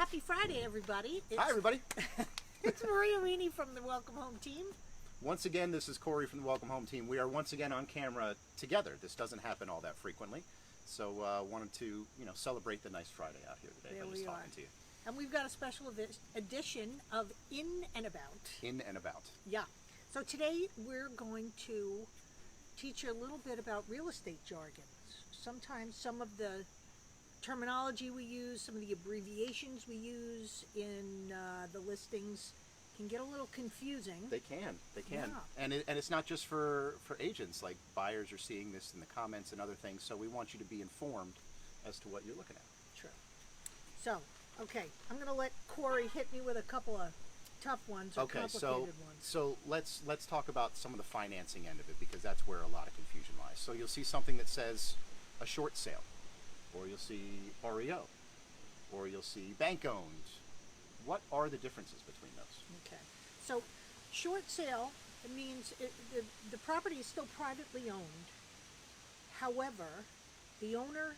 Happy Friday, everybody. Hi, everybody. It's Maria Rini from the Welcome Home team. Once again, this is Cory from the Welcome Home team. We are once again on camera together. This doesn't happen all that frequently. So wanted to, celebrate the nice Friday out here today by just talking to you. And we've got a special edition of In and About. In and About. Yeah. So today we're going to teach you a little bit about real estate jargon. Sometimes some of the terminology we use, some of the abbreviations we use in the listings can get a little confusing. They can. Yeah. And it's not just for agents. Like buyers are seeing this in the comments and other things. So we want you to be informed as to what you're looking at. True. So, okay, I'm going to let Cory hit me with a couple of tough ones or complicated ones. So let's talk about some of the financing end of it, because that's where a lot of confusion lies. So you'll see something that says a short sale, or you'll see REO, or you'll see bank owned. What are the differences between those? Okay. So short sale means the property is still privately owned. However, the owner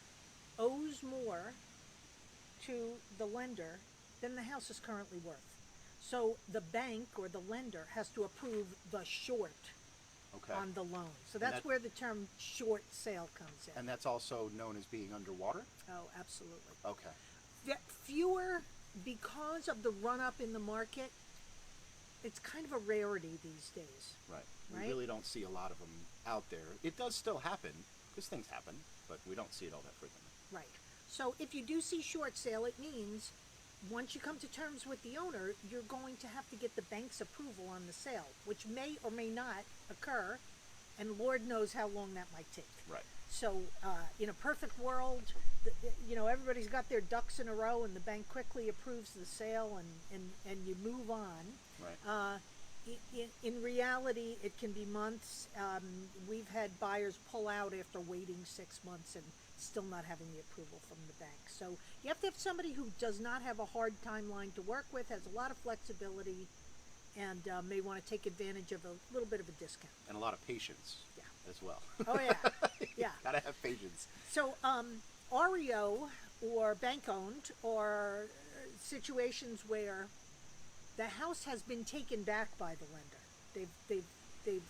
owes more to the lender than the house is currently worth. So the bank or the lender has to approve the short on the loan. So that's where the term short sale comes in. And that's also known as being underwater? Oh, absolutely. Okay. Fewer, because of the run-up in the market, it's kind of a rarity these days. Right. We really don't see a lot of them out there. It does still happen, because things happen, but we don't see it all that frequently. Right. So if you do see short sale, it means once you come to terms with the owner, you're going to have to get the bank's approval on the sale, which may or may not occur, and Lord knows how long that might take. Right. So in a perfect world, everybody's got their ducks in a row, and the bank quickly approves the sale, and you move on. Right. In reality, it can be months. We've had buyers pull out after waiting 6 months and still not having the approval from the bank. So you have to have somebody who does not have a hard timeline to work with, has a lot of flexibility, and may want to take advantage of a little bit of a discount. And a lot of patience as well. Oh, yeah. Yeah. Gotta have patience. So REO or bank-owned are situations where the house has been taken back by the lender. They've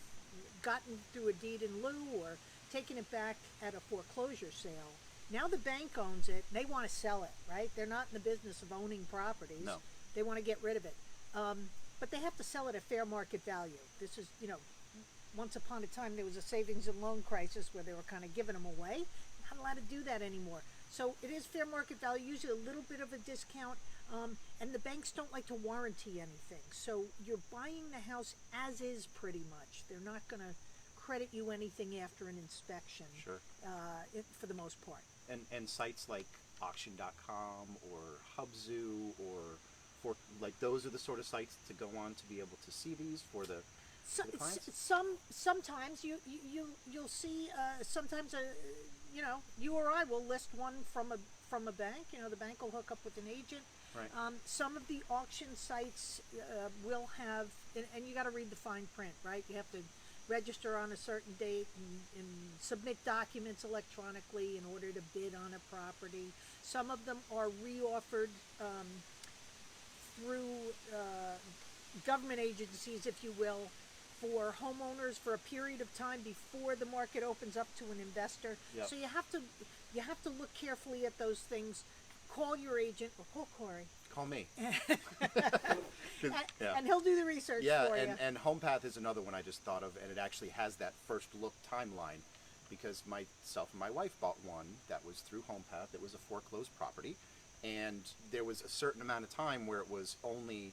gotten through a deed in lieu or taken it back at a foreclosure sale. Now the bank owns it. They want to sell it, right? They're not in the business of owning properties. No. They want to get rid of it. But they have to sell it at fair market value. This is, once upon a time there was a savings and loan crisis where they were kind of giving them away. Not allowed to do that anymore. So it is fair market value, usually a little bit of a discount, and the banks don't like to warranty anything. So you're buying the house as is pretty much. They're not going to credit you anything after an inspection. Sure. For the most part. And sites like auction.com or Hubzu those are the sort of sites to go on to be able to see these for the clients? Sometimes you'll see sometimes you or I will list one from a bank. The bank will hook up with an agent. Right. Some of the auction sites will have, and you got to read the fine print, right? You have to register on a certain date and submit documents electronically in order to bid on a property. Some of them are reoffered through government agencies, if you will, for homeowners for a period of time before the market opens up to an investor. Yep. So you have to look carefully at those things. Call your agent or call Cory. Call me. And he'll do the research for you. And Homepath is another one I just thought of, and it actually has that first look timeline, because myself and my wife bought one that was through Homepath. It was a foreclosed property, and there was a certain amount of time where it was only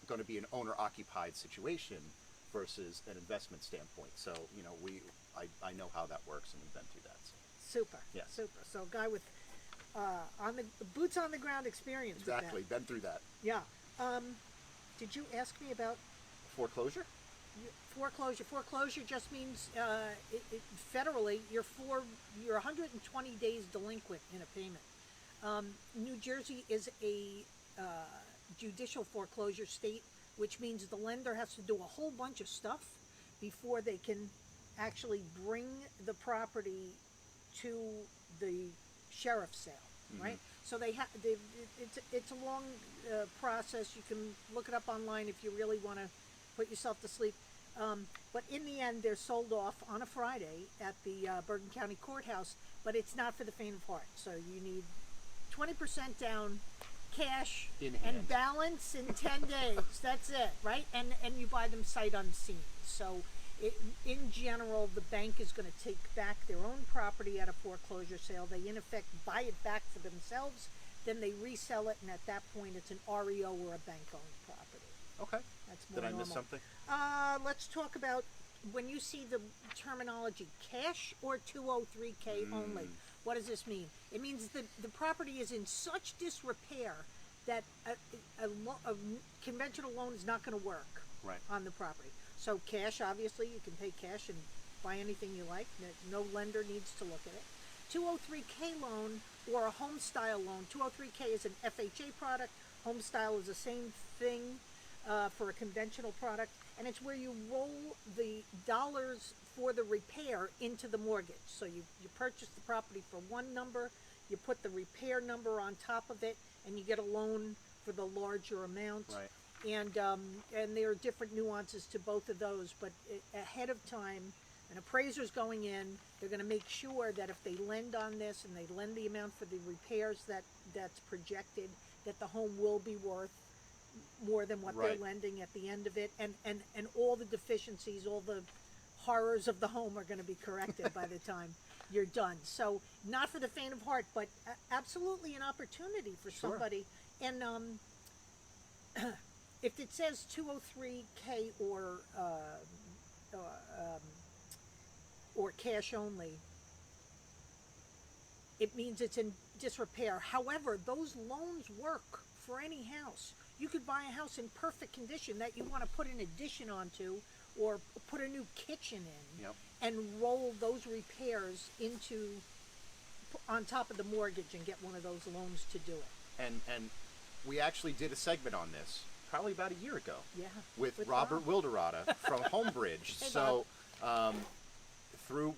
going to be an owner-occupied situation versus an investment standpoint. So, I know how that works, and we've been through that. So. Super. Yeah. Super. So a guy with boots on the ground experience. Exactly. With that. Been through that. Yeah. Did you ask me about foreclosure? Foreclosure. Foreclosure just means federally you're 120 days delinquent in a payment. New Jersey is a judicial foreclosure state, which means the lender has to do a whole bunch of stuff before they can actually bring the property to the sheriff's sale. right? So it's a long process. You can look it up online if you really want to put yourself to sleep. But in the end, they're sold off on a Friday at the Bergen County Courthouse. But it's not for the faint of heart. So you need 20% down, cash, In and hand. balance in 10 days. That's it, right? And you buy them sight unseen. So in general, the bank is going to take back their own property at a foreclosure sale. They, in effect, buy it back for themselves. Then they resell it, and at that point, it's an REO or a bank-owned property. Okay. That's more Did I normal. miss something? Let's talk about when you see the terminology cash or 203K only. What does this mean? It means that the property is in such disrepair that a conventional loan is not going to work Right. on the property. So cash, obviously, you can pay cash and buy anything you like. No lender needs to look at it. 203K loan or a home style loan. 203K is an FHA product. Home style is the same thing for a conventional product. And it's where you roll the dollars for the repair into the mortgage. So you purchase the property for one number, you put the repair number on top of it, and you get a loan for the larger amount. Right. And there are different nuances to both of those, but ahead of time, an appraiser's going in, they're going to make sure that if they lend on this and they lend the amount for the repairs that's projected, that the home will be worth more than what Right. they're lending at the end of it, and all the deficiencies, all the horrors of the home are going to be corrected by the time you're done. So not for the faint of heart, but absolutely an opportunity for Sure. somebody. And if it says 203K or cash only, it means it's in disrepair. However, those loans work for any house. You could buy a house in perfect condition that you want to put an addition onto or put a new kitchen in, Yep. and roll those repairs on top of the mortgage and get one of those loans to do it. And we actually did a segment on this probably about a year ago. Yeah. With Robert Wilderada from Homebridge. Hey, So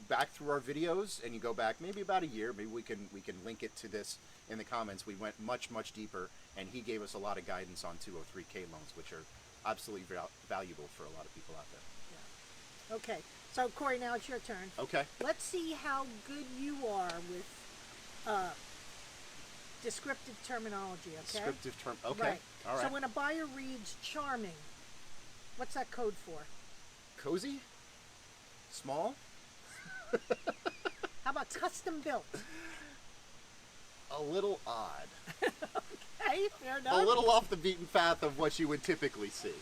back through our videos, and you go back maybe about a year, maybe we can link it to this in the comments. We went much deeper, and he gave us a lot of guidance on 203K loans, which are absolutely valuable for a lot of people out there. Yeah. Okay. So Cory, now it's your turn. Okay. Let's see how good you are with descriptive terminology, okay? Descriptive term. Okay. Right. All right. So when a buyer reads charming, what's that code for? Cozy? Small? How about custom built? A little odd. Okay, fair enough. A little off the beaten path of what you would typically see.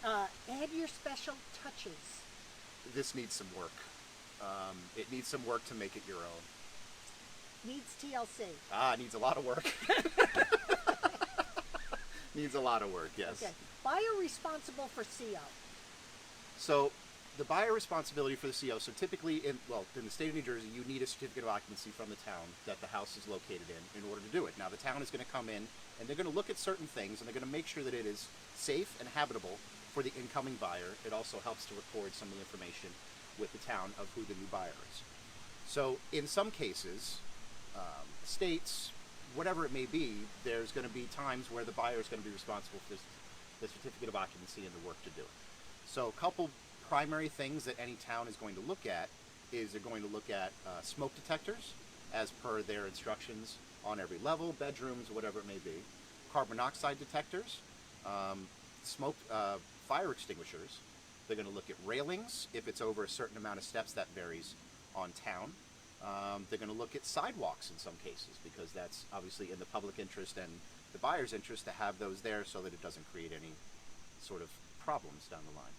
Add your special touches. This needs some work. It needs some work to make it your own. Needs TLC. It needs a lot of work. Needs a lot of work, yes. Okay. Buyer responsible for CO. So the buyer responsibility for the CO, so typically in the state of New Jersey, you need a certificate of occupancy from the town that the house is located in order to do it. Now the town is going to come in and they're going to look at certain things and they're going to make sure that it is safe and habitable for the incoming buyer. It also helps to record some of the information with the town of who the new buyer is. So in some cases, states, whatever it may be, there's going to be times where the buyer is going to be responsible for the certificate of occupancy and the work to do it. So a couple primary things that any town is going to look at is they're going to look at smoke detectors as per their instructions on every level, bedrooms, whatever it may be, carbon monoxide detectors, fire extinguishers. They're going to look at railings. If it's over a certain amount of steps, that varies on town. They're going to look at sidewalks in some cases because that's obviously in the public interest and the buyer's interest to have those there so that it doesn't create any sort of problems down the line.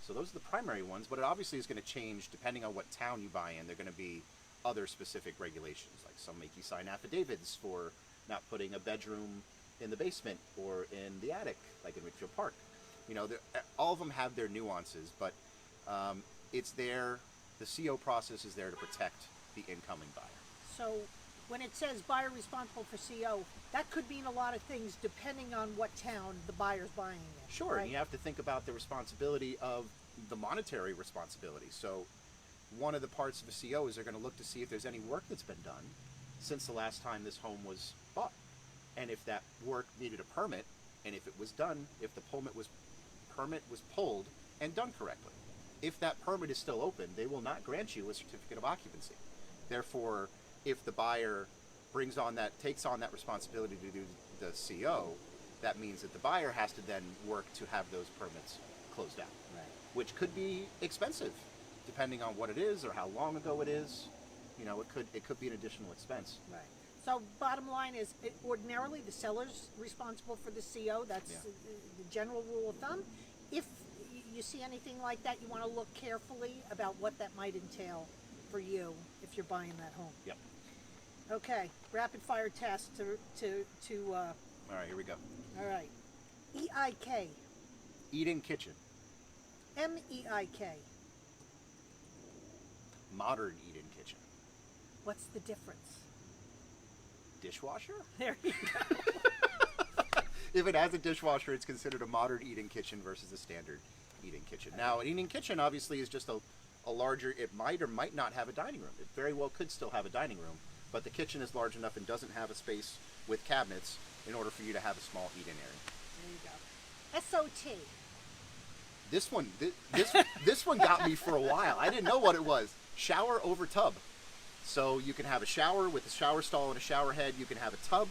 So those are the primary ones, but it obviously is going to change depending on what town you buy in. There are going to be other specific regulations, like some make you sign affidavits for not putting a bedroom in the basement or in the attic, like in Richfield Park. You know, all of them have their nuances, but it's there. The CO process is there to protect the incoming buyer. So when it says buyer responsible for CO, that could mean a lot of things depending on what town the buyer's buying in. Sure, right? and you have to think about the responsibility of the monetary responsibility. So one of the parts of a CO is they're going to look to see if there's any work that's been done since the last time this home was bought. And if that work needed a permit, and if it was done, if the permit was pulled and done correctly. If that permit is still open, they will not grant you a certificate of occupancy. Therefore, if the buyer takes on that responsibility to do the CO, that means that the buyer has to then work to have those permits closed out, Right. which could be expensive, depending on what it is or how long ago it is. You know, it could be an additional expense. Right. So bottom line is, ordinarily the seller's responsible for the CO. That's Yeah. the general rule of thumb. If you see anything like that, you want to look carefully about what that might entail for you if you're buying that home. Yep. Okay, rapid fire test All right, here we go. all right. EIK, Eat-in kitchen, MEIK. modern eat-in kitchen, What's the difference? dishwasher. There you go. If it has a dishwasher, it's considered a modern eat-in kitchen versus a standard eat-in kitchen. Now, an eat-in kitchen obviously is just a larger, it might or might not have a dining room. It very well could still have a dining room, but the kitchen is large enough and doesn't have a space with cabinets in order for you to have a small eat-in area. There you go. SOT. This one got me for a while. I didn't know what it was. Shower over tub. So you can have a shower with a shower stall and a shower head. You can have a tub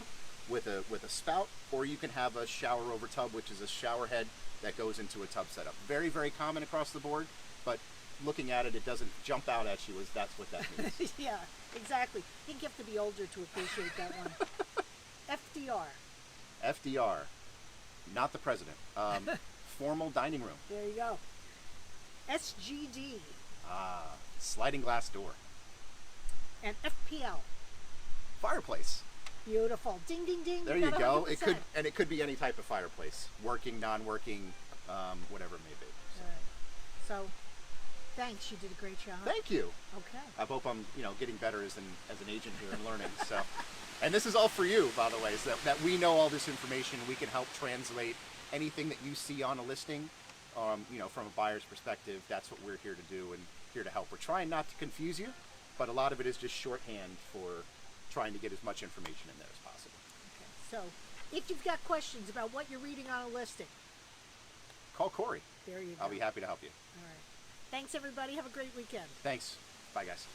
with a spout, or you can have a shower over tub, which is a shower head that goes into a tub setup. Very, very common across the board, but looking at it, it doesn't jump out at you as that's what that means. Yeah, exactly. I think you have to be older to appreciate that one. FDR. FDR, not the president. Formal dining room. There you go. SGD. Sliding glass door. And FPL. Fireplace. Beautiful. Ding, ding, ding. There you got go. 100%. It could be any type of fireplace, working, non-working, whatever it may be. All right. So, thanks. You did a great job. Thank you. Okay. I hope I'm getting better as an agent here and learning. So, and this is all for you, by the way, so that we know all this information. We can help translate anything that you see on a listing. From a buyer's perspective, that's what we're here to do and here to help. We're trying not to confuse you, but a lot of it is just shorthand for trying to get as much information in there as possible. Okay. So, if you've got questions about what you're reading on a listing, Call Cory. there you go. I'll be happy to help you. All right. Thanks, everybody. Have a great weekend. Thanks. Bye, guys.